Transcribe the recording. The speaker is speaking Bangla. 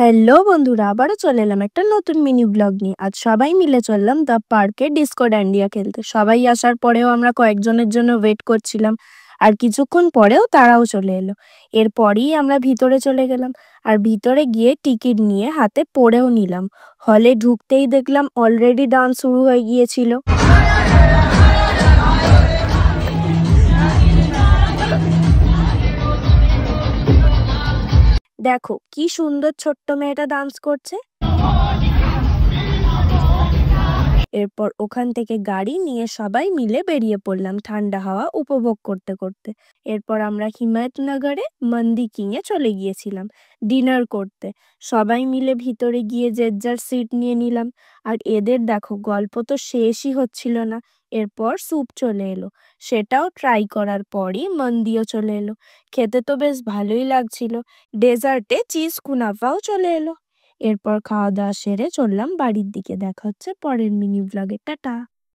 হ্যালো বন্ধুরা, আবারও চলে এলাম একটা নতুন মিনি ব্লগ নিয়ে। আজ সবাই মিলে চললাম দ্য পার্কে ডিস্কো ডান্ডিয়া খেলতে। সবাই আসার পরেও আমরা কয়েকজনের জন্য ওয়েট করছিলাম, আর কিছুক্ষণ পরেও তারাও চলে এলো। এরপরই আমরা ভিতরে চলে গেলাম, আর ভিতরে গিয়ে টিকিট নিয়ে হাতে পড়েও নিলাম। হলে ঢুকতেই দেখলাম অলরেডি ডান্স শুরু হয়ে গিয়েছিল। দেখো কি সুন্দর ছোট্ট মেয়েটা ডান্স করছে। এরপর ওখান থেকে গাড়ি নিয়ে সবাই মিলে বেরিয়ে পড়লাম ঠান্ডা হাওয়া উপভোগ করতে করতে। এরপর আমরা হিমায়তনগরে মন্দি কিংয়ে চলে গিয়েছিলাম ডিনার করতে। সবাই মিলে ভিতরে গিয়ে যে যার সিট নিয়ে নিলাম। আর এদের দেখো গল্প তো শেষই হচ্ছিল না। এরপর স্যুপ চলে এলো, সেটাও ট্রাই করার পরই মন্দিও চলে এলো। খেতে তো বেশ ভালোই লাগছিল। ডেজার্টে চিজ কুনাফাও চলে এলো। এরপর খাওয়া দাওয়া সেরে চললাম বাড়ির দিকে। দেখা হচ্ছে পরের মিনি ব্লগে। টাটা।